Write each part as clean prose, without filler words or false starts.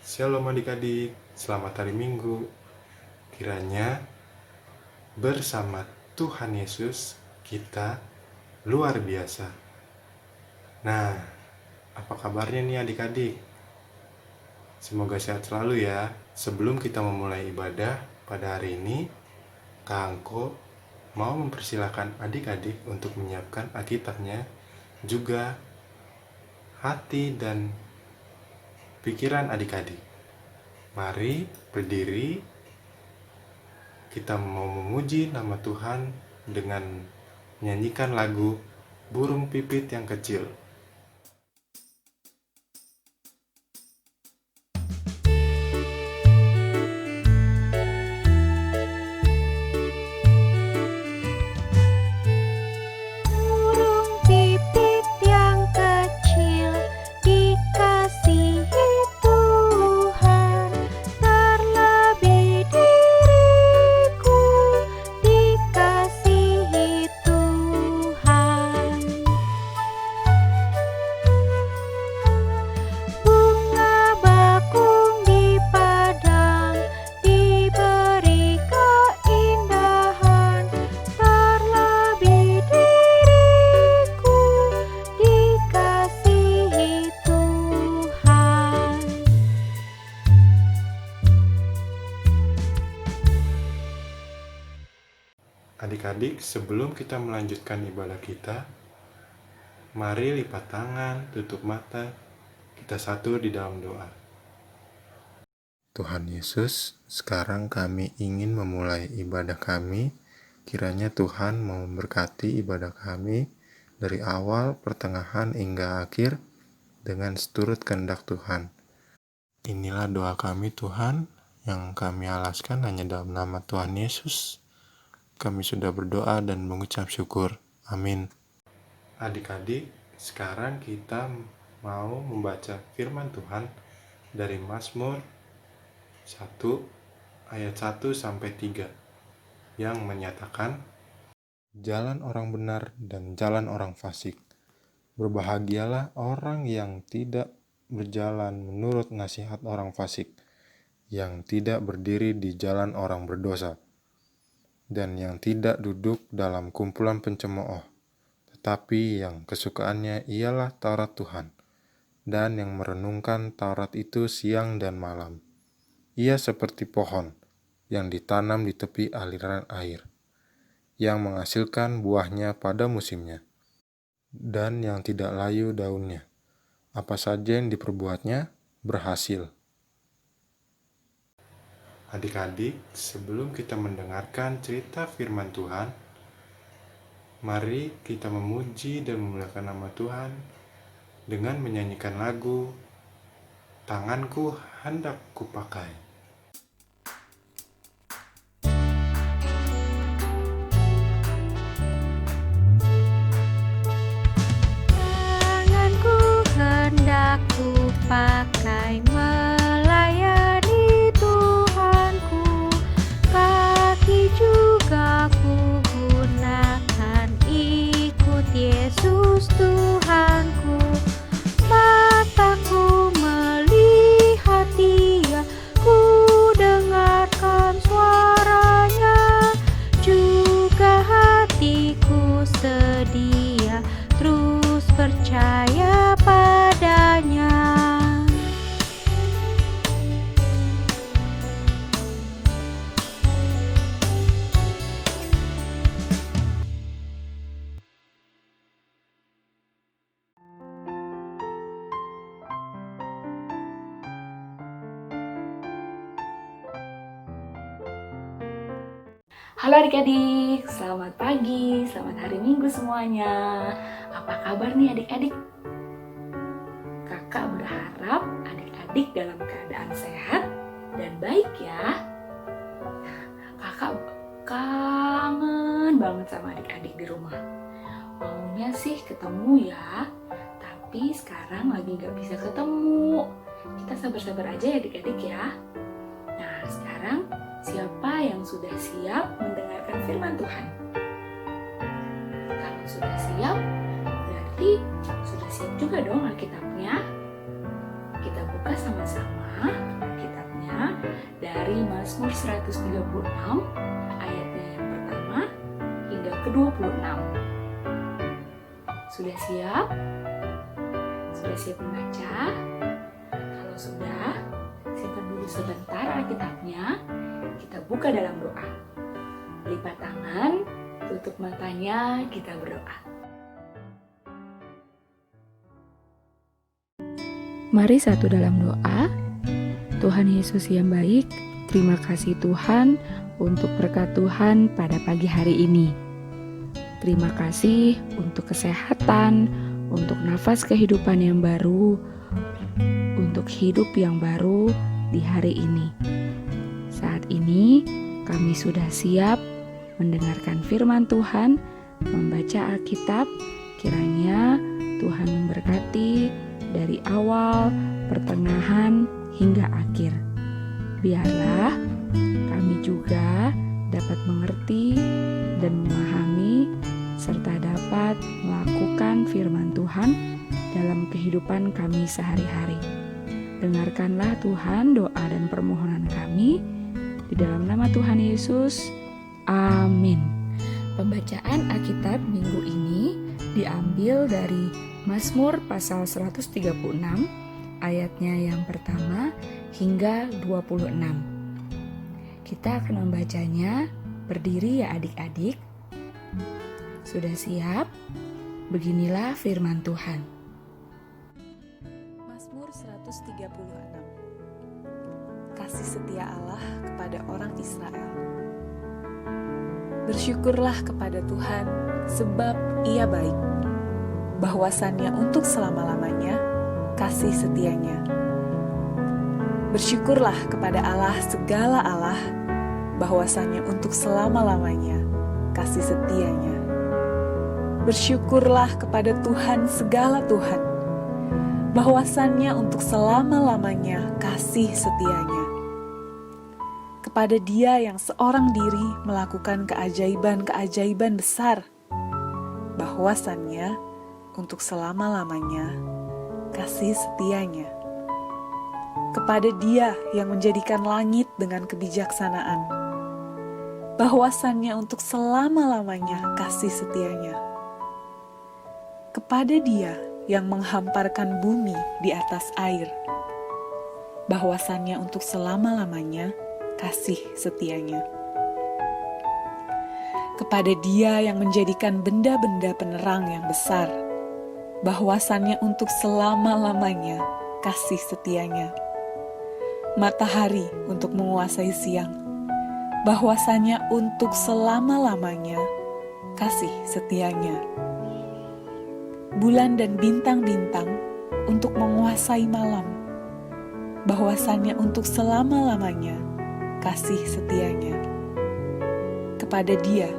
Shalom adik-adik, selamat hari Minggu. Kiranya bersama Tuhan Yesus kita luar biasa. Nah, apa kabarnya nih adik-adik? Semoga sehat selalu ya. Sebelum kita memulai ibadah pada hari ini, Kak Angko mau mempersilahkan adik-adik untuk menyiapkan Alkitabnya, juga hati dan pikiran adik-adik. Mari berdiri, kita mau memuji nama Tuhan dengan menyanyikan lagu Burung Pipit yang Kecil. Burung pipit yang kecil dikasihi Tuhan, terlebih diriku dikasihi Tuhan. Bunga bakung di padang diberi keindahan, terlebih diriku dikasihi Tuhan. Adik-adik, sebelum kita melanjutkan ibadah kita, mari lipat tangan, tutup mata, kita satu di dalam doa. Tuhan Yesus, sekarang kami ingin memulai ibadah kami. Kiranya Tuhan mau memberkati ibadah kami dari awal, pertengahan, hingga akhir dengan seturut kehendak Tuhan. Inilah doa kami Tuhan, yang kami alaskan hanya dalam nama Tuhan Yesus. Kami sudah berdoa dan mengucap syukur. Amin. Adik-adik, sekarang kita mau membaca firman Tuhan dari Mazmur 1 ayat 1 sampai 3 yang menyatakan, jalan orang benar dan jalan orang fasik. Berbahagialah orang yang tidak berjalan menurut nasihat orang fasik, yang tidak berdiri di jalan orang berdosa, dan yang tidak duduk dalam kumpulan pencemooh, tetapi yang kesukaannya ialah Taurat Tuhan, dan yang merenungkan Taurat itu siang dan malam. Ia seperti pohon yang ditanam di tepi aliran air, yang menghasilkan buahnya pada musimnya, dan yang tidak layu daunnya. Apa saja yang diperbuatnya berhasil. Adik-adik, sebelum kita mendengarkan cerita firman Tuhan, mari kita memuji dan memuliakan nama Tuhan dengan menyanyikan lagu Tanganku Hendak Kupakai. Tanganku hendak kupakai melayani Tuhanku, kaki juga kugunakan ikut Yesus Tuhanku. Mataku melihat Dia, ku dengarkan suaranya, juga hatiku sedia terus percaya padanya. Halo adik-adik, selamat pagi, selamat hari Minggu semuanya. Apa kabar nih adik-adik? Kakak berharap adik-adik dalam keadaan sehat dan baik ya. Kakak kangen banget sama adik-adik di rumah. Maunya sih ketemu ya, tapi sekarang lagi gak bisa ketemu. Kita sabar-sabar aja ya adik-adik ya. Nah sekarang siapa yang sudah siap mendengarkan firman Tuhan? Kalau sudah siap, berarti sudah siap juga dong Alkitabnya. Kita buka sama-sama dari Mazmur 136 ayatnya yang pertama hingga ke-26. Sudah siap? Sudah siap membaca? Kalau sudah, simpan dulu sebentar Alkitabnya. Kita buka dalam doa. Lipat tangan, tutup matanya, kita berdoa. Mari satu dalam doa. Tuhan Yesus yang baik, terima kasih Tuhan untuk berkat Tuhan pada pagi hari ini. Terima kasih untuk kesehatan, untuk nafas kehidupan yang baru, untuk hidup yang baru di hari ini. Saat ini kami sudah siap mendengarkan firman Tuhan, membaca Alkitab. Kiranya Tuhan memberkati dari awal, pertengahan, hingga akhir. Biarlah kami juga dapat mengerti dan memahami serta dapat melakukan firman Tuhan dalam kehidupan kami sehari-hari. Dengarkanlah Tuhan doa dan permohonan kami di dalam nama Tuhan Yesus. Amin. Pembacaan Alkitab minggu ini diambil dari Mazmur pasal 136 ayatnya yang pertama hingga 26. Kita akan membacanya berdiri ya adik-adik. Sudah siap? Beginilah firman Tuhan. Mazmur 136. Kasih setia Allah kepada orang Israel. Bersyukurlah kepada Tuhan sebab Ia baik. Bahwasannya untuk selama-lamanya kasih setianya. Bersyukurlah kepada Allah segala Allah, bahwasannya untuk selama-lamanya kasih setianya. Bersyukurlah kepada Tuhan segala Tuhan, bahwasannya untuk selama-lamanya kasih setianya. Kepada Dia yang seorang diri melakukan keajaiban-keajaiban besar, bahwasannya untuk selama-lamanya kasih setianya. Kepada Dia yang menjadikan langit dengan kebijaksanaan, bahwasannya untuk selama-lamanya kasih setianya. Kepada Dia yang menghamparkan bumi di atas air, bahwasannya untuk selama-lamanya kasih setianya. Kepada Dia yang menjadikan benda-benda penerang yang besar, bahwasannya untuk selama-lamanya kasih setianya. Matahari untuk menguasai siang, bahwasannya untuk selama-lamanya kasih setianya. Bulan dan bintang-bintang untuk menguasai malam, bahwasannya untuk selama-lamanya kasih setianya. Kepada Dia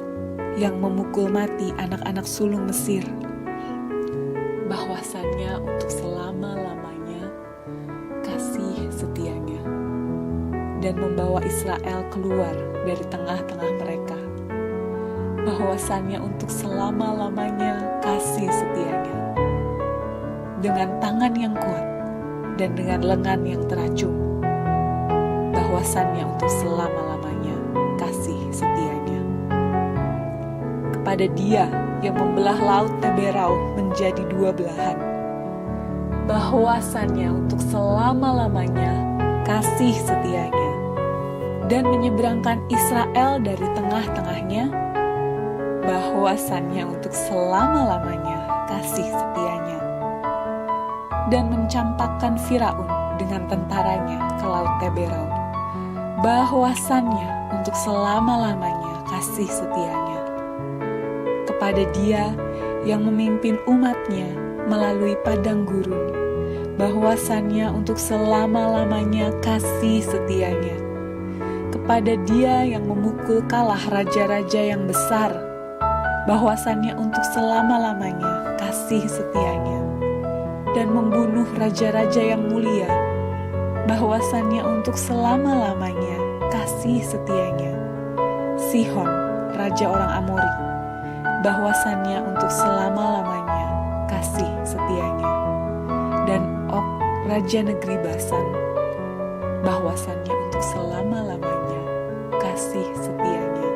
yang memukul mati anak-anak sulung Mesir, bahwasannya untuk selama-lamanya kasih setianya, dan membawa Israel keluar dari tengah-tengah mereka, bahwasannya untuk selama-lamanya kasih setianya, dengan tangan yang kuat dan dengan lengan yang teracung, bahwasannya untuk selama-lamanya kasih setianya. Kepada Dia yang membelah laut Teberau menjadi dua belahan, bahwasannya untuk selama-lamanya kasih setianya, dan menyeberangkan Israel dari tengah-tengahnya, bahwasannya untuk selama-lamanya kasih setianya, dan mencampakkan Firaun dengan tentaranya ke laut Teberau, bahwasannya untuk selama-lamanya kasih setianya. Kepada Dia yang memimpin umat-Nya melalui padang gurun, bahwasannya untuk selama-lamanya kasih setianya. Kepada Dia yang memukul kalah raja-raja yang besar, bahwasannya untuk selama-lamanya kasih setianya, dan membunuh raja-raja yang mulia, bahwasannya untuk selama-lamanya kasih setianya. Sihon, raja orang Amori, bahwasannya untuk selama-lamanya kasih setianya, dan Og, raja negeri Basan, bahwasannya untuk selama-lamanya kasih setianya,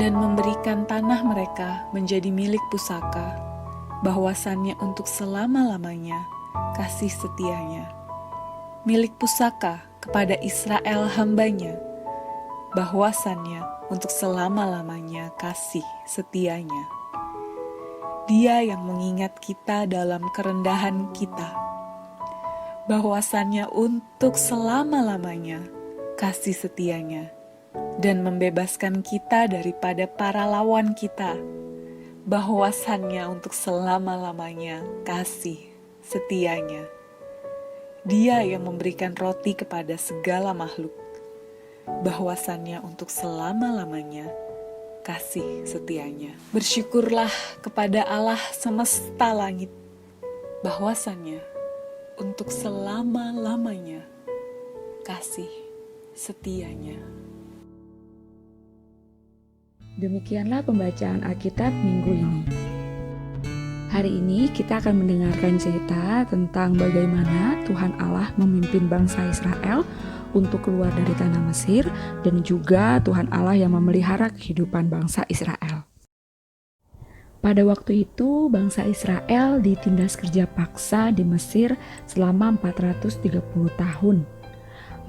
dan memberikan tanah mereka menjadi milik pusaka, bahwasannya untuk selama-lamanya kasih setianya. Milik pusaka kepada Israel hambanya, bahwasannya untuk selama-lamanya kasih setianya. Dia yang mengingat kita dalam kerendahan kita, bahwasannya untuk selama-lamanya kasih setianya, dan membebaskan kita daripada para lawan kita, bahwasannya untuk selama-lamanya kasih setianya. Dia yang memberikan roti kepada segala makhluk, bahwasannya untuk selama-lamanya kasih setianya. Bersyukurlah kepada Allah semesta langit, bahwasannya untuk selama-lamanya kasih setianya. Demikianlah pembacaan Alkitab minggu ini. Hari ini kita akan mendengarkan cerita tentang bagaimana Tuhan Allah memimpin bangsa Israel untuk keluar dari tanah Mesir, dan juga Tuhan Allah yang memelihara kehidupan bangsa Israel. Pada waktu itu, bangsa Israel ditindas kerja paksa di Mesir selama 430 tahun.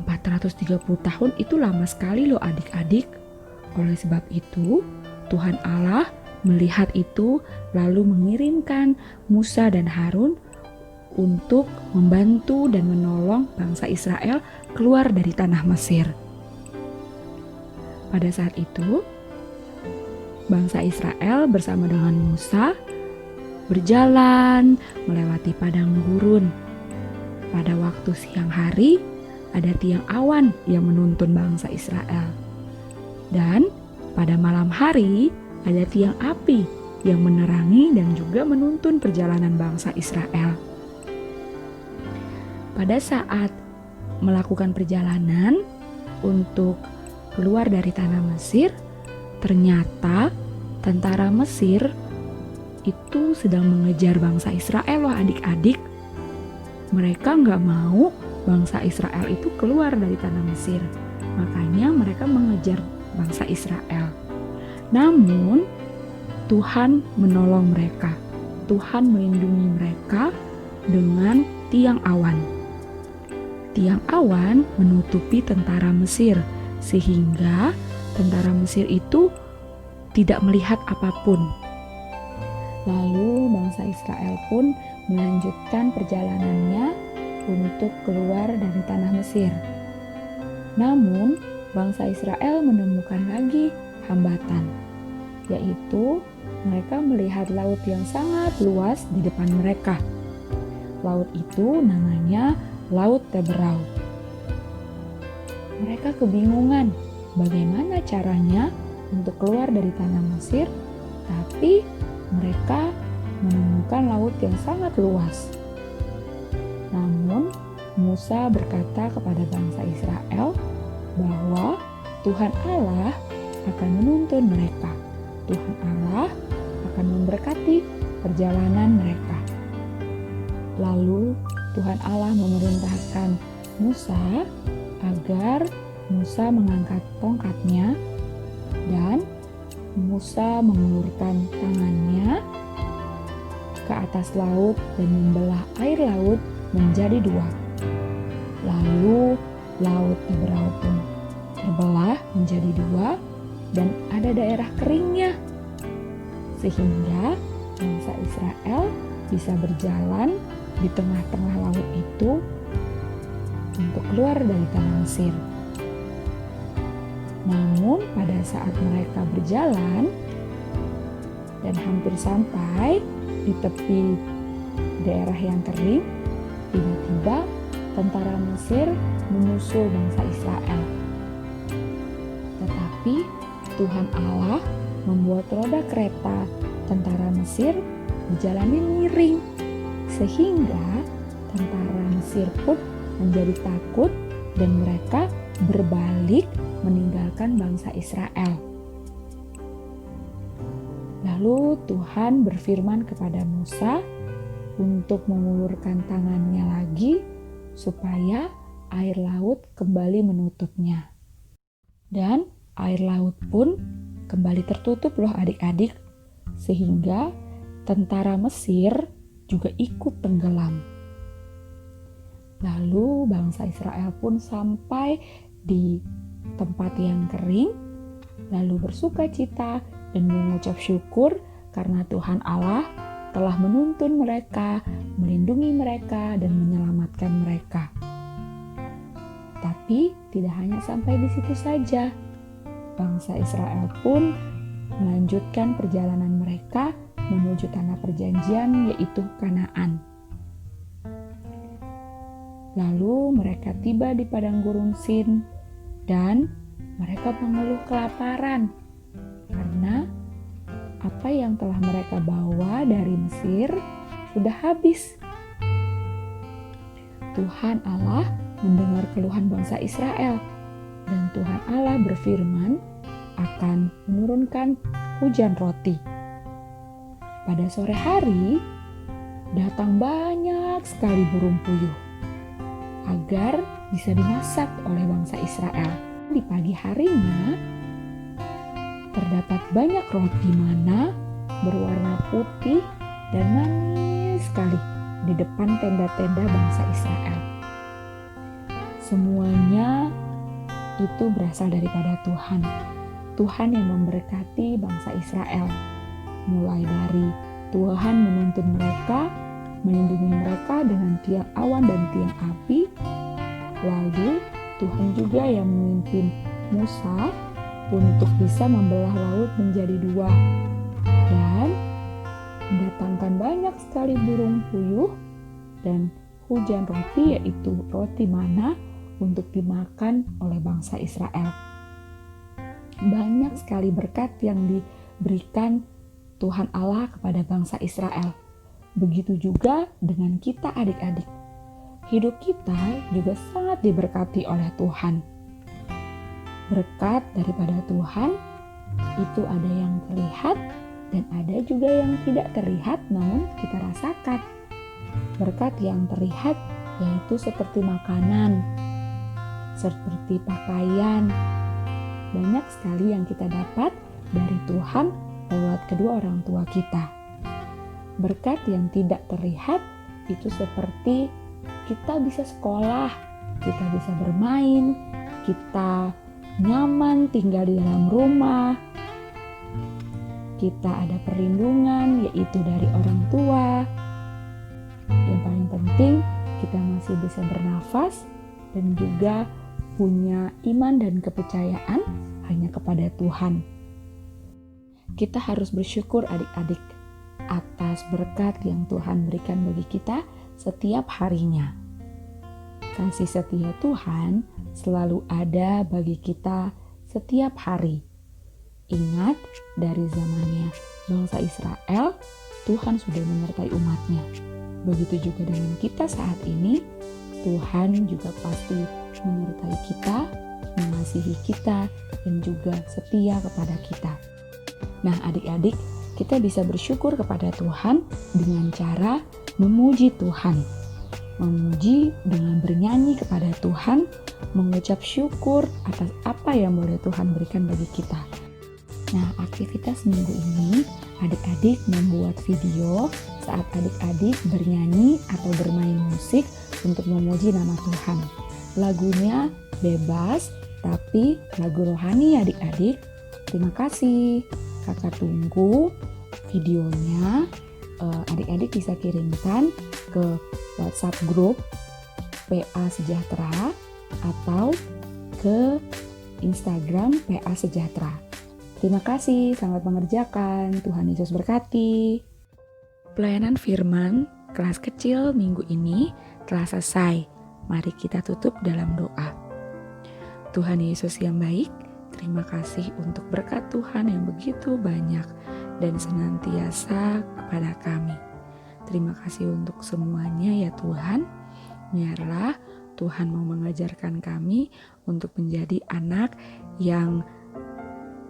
430 tahun itu lama sekali loh adik-adik. Oleh sebab itu, Tuhan Allah melihat itu lalu mengirimkan Musa dan Harun untuk membantu dan menolong bangsa Israel keluar dari tanah Mesir. Pada saat itu, bangsa Israel bersama dengan Musa berjalan melewati padang gurun. Pada waktu siang hari, ada tiang awan yang menuntun bangsa Israel. Dan pada malam hari, ada tiang api yang menerangi dan juga menuntun perjalanan bangsa Israel. Pada saat melakukan perjalanan untuk keluar dari tanah Mesir, ternyata tentara Mesir itu sedang mengejar bangsa Israel loh adik-adik. Mereka nggak mau bangsa Israel itu keluar dari tanah Mesir. Makanya mereka mengejar bangsa Israel. Namun Tuhan menolong mereka. Tuhan melindungi mereka dengan tiang awan. Tiang awan menutupi tentara Mesir, sehingga tentara Mesir itu tidak melihat apapun. Lalu bangsa Israel pun melanjutkan perjalanannya untuk keluar dari tanah Mesir. Namun bangsa Israel menemukan lagi hambatan, yaitu mereka melihat laut yang sangat luas di depan mereka. Laut itu namanya Laut Teberau. Mereka kebingungan bagaimana caranya untuk keluar dari tanah Mesir, tapi mereka menemukan laut yang sangat luas. Namun Musa berkata kepada bangsa Israel bahwa Tuhan Allah akan menuntun mereka. Tuhan Allah akan memberkati perjalanan mereka. Lalu Tuhan Allah memerintahkan Musa agar Musa mengangkat tongkatnya, dan Musa mengulurkan tangannya ke atas laut dan membelah air laut menjadi dua. Lalu Laut Teberau pun terbelah menjadi dua dan ada daerah keringnya, sehingga bangsa Israel bisa berjalan di tengah-tengah laut itu untuk keluar dari tanah Mesir. Namun pada saat mereka berjalan dan hampir sampai di tepi daerah yang kering, tiba-tiba tentara Mesir menyusul bangsa Israel. Tetapi Tuhan Allah membuat roda kereta tentara Mesir berjalannya miring, sehingga tentara Mesir pun menjadi takut dan mereka berbalik meninggalkan bangsa Israel. Lalu Tuhan berfirman kepada Musa untuk mengulurkan tangannya lagi supaya air laut kembali menutupnya. Dan air laut pun kembali tertutup loh adik-adik, sehingga tentara Mesir juga ikut tenggelam. Lalu bangsa Israel pun sampai di tempat yang kering, lalu bersuka cita dan mengucap syukur karena Tuhan Allah telah menuntun mereka, melindungi mereka, dan menyelamatkan mereka. Tapi tidak hanya sampai di situ saja. Bangsa Israel pun melanjutkan perjalanan mereka menuju tanah perjanjian, yaitu Kanaan. Lalu mereka tiba di padang gurun Sin dan mereka mengeluh kelaparan karena apa yang telah mereka bawa dari Mesir sudah habis. Tuhan Allah mendengar keluhan bangsa Israel dan Tuhan Allah berfirman akan menurunkan hujan roti. Pada sore hari datang banyak sekali burung puyuh agar bisa dimasak oleh bangsa Israel. Di pagi harinya terdapat banyak roti mana berwarna putih dan manis sekali di depan tenda-tenda bangsa Israel. Semuanya itu berasal daripada Tuhan. Tuhan yang memberkati bangsa Israel. Mulai dari Tuhan menuntun mereka, melindungi mereka dengan tiang awan dan tiang api. Lalu Tuhan juga yang memimpin Musa untuk bisa membelah laut menjadi dua dan mendatangkan banyak sekali burung puyuh dan hujan roti, yaitu roti mana untuk dimakan oleh bangsa Israel. Banyak sekali berkat yang diberikan Tuhan Allah kepada bangsa Israel. Begitu juga dengan kita adik-adik. Hidup kita juga sangat diberkati oleh Tuhan. Berkat daripada Tuhan itu ada yang terlihat dan ada juga yang tidak terlihat namun kita rasakan. Berkat yang terlihat yaitu seperti makanan, seperti pakaian. Banyak sekali yang kita dapat dari Tuhan lewat kedua orang tua kita. Berkat yang tidak terlihat itu seperti kita bisa sekolah, kita bisa bermain, kita nyaman tinggal di dalam rumah, kita ada perlindungan yaitu dari orang tua. Yang paling penting kita masih bisa bernafas dan juga punya iman dan kepercayaan hanya kepada Tuhan. Kita harus bersyukur adik-adik atas berkat yang Tuhan berikan bagi kita setiap harinya. Kasih setia Tuhan selalu ada bagi kita setiap hari. Ingat, dari zamannya bangsa Israel, Tuhan sudah menyertai umatnya. Begitu juga dengan kita saat ini, Tuhan juga pasti menyertai kita, mengasihi kita, dan juga setia kepada kita. Nah adik-adik, kita bisa bersyukur kepada Tuhan dengan cara memuji Tuhan. Memuji dengan bernyanyi kepada Tuhan, mengucap syukur atas apa yang boleh Tuhan berikan bagi kita. Nah, aktivitas minggu ini adik-adik membuat video saat adik-adik bernyanyi atau bermain musik untuk memuji nama Tuhan. Lagunya bebas, tapi lagu rohani adik-adik. Terima kasih. Kakak tunggu videonya. Adik-adik bisa kirimkan ke WhatsApp grup PA Sejahtera atau ke Instagram PA Sejahtera. Terima kasih, selamat mengerjakan. Tuhan Yesus berkati. Pelayanan firman kelas kecil minggu ini telah selesai. Mari kita tutup dalam doa. Tuhan Yesus yang baik, terima kasih untuk berkat Tuhan yang begitu banyak dan senantiasa kepada kami. Terima kasih untuk semuanya ya Tuhan. Biarlah Tuhan mau mengajarkan kami untuk menjadi anak yang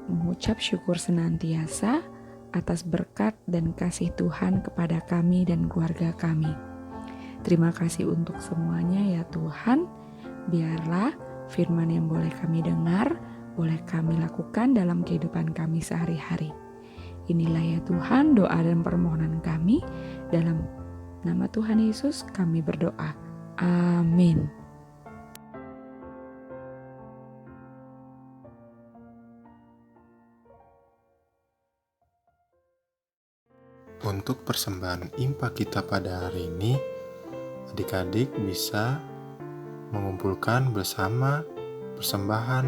mengucap syukur senantiasa atas berkat dan kasih Tuhan kepada kami dan keluarga kami. Terima kasih untuk semuanya ya Tuhan. Biarlah firman yang boleh kami dengar, boleh kami lakukan dalam kehidupan kami sehari-hari. Inilah ya Tuhan doa dan permohonan kami, dalam nama Tuhan Yesus kami berdoa. Amin. Untuk persembahan impak kita pada hari ini, adik-adik bisa mengumpulkan bersama persembahan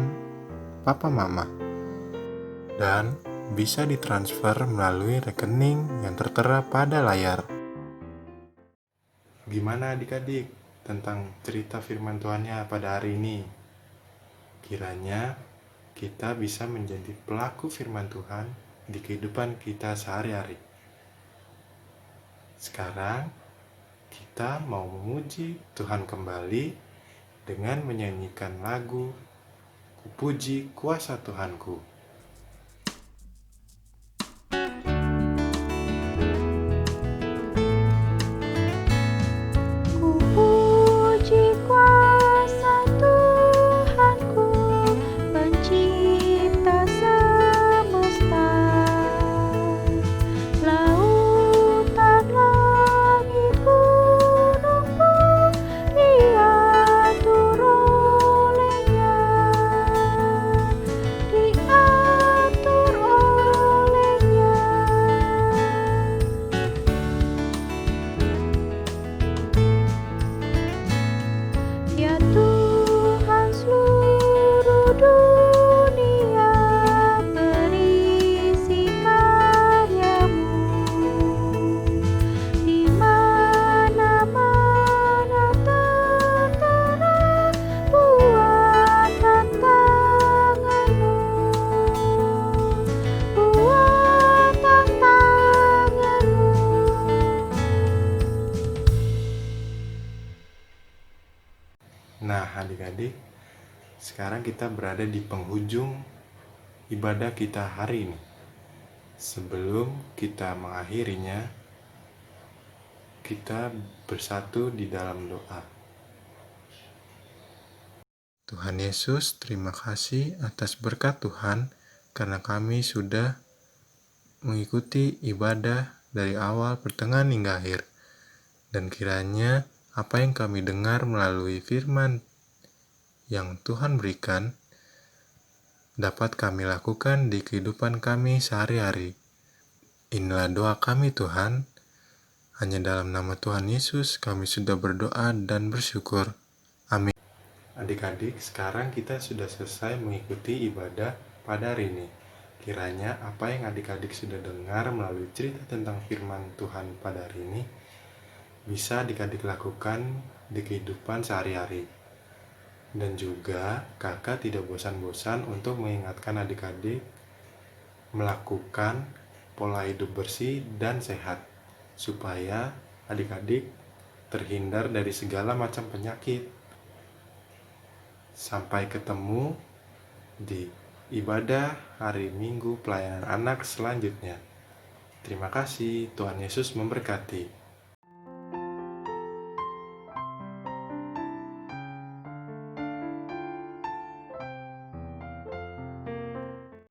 Papa Mama dan bisa ditransfer melalui rekening yang tertera pada layar. Gimana adik-adik tentang cerita firman Tuhannya pada hari ini? Kiranya kita bisa menjadi pelaku firman Tuhan di kehidupan kita sehari-hari. Sekarang kita mau memuji Tuhan kembali dengan menyanyikan lagu "Kupuji Kuasa Tuhanku". Kupuji kuasa Tuhanku, pencipta semesta. Lautan, langit, gunung pun diatur olehnya. Diatur olehnya. Ya Tuhan, seluruh dunia berisi karya-Mu. Di mana-mana tertera buatan tangan-Mu. Buatan tangan-Mu. Nah adik-adik, sekarang kita berada di penghujung ibadah kita hari ini. Sebelum kita mengakhirinya, kita bersatu di dalam doa. Tuhan Yesus, terima kasih atas berkat Tuhan karena kami sudah mengikuti ibadah dari awal, pertengahan hingga akhir. Dan kiranya apa yang kami dengar melalui firman yang Tuhan berikan dapat kami lakukan di kehidupan kami sehari-hari. Inilah doa kami Tuhan. Hanya dalam nama Tuhan Yesus kami sudah berdoa dan bersyukur. Amin. Adik-adik, sekarang kita sudah selesai mengikuti ibadah pada hari ini. Kiranya apa yang adik-adik sudah dengar melalui cerita tentang firman Tuhan pada hari ini bisa adik-adik lakukan di kehidupan sehari-hari. Dan juga kakak tidak bosan-bosan untuk mengingatkan adik-adik melakukan pola hidup bersih dan sehat, supaya adik-adik terhindar dari segala macam penyakit. Sampai ketemu di ibadah hari Minggu pelayanan anak selanjutnya. Terima kasih, Tuhan Yesus memberkati.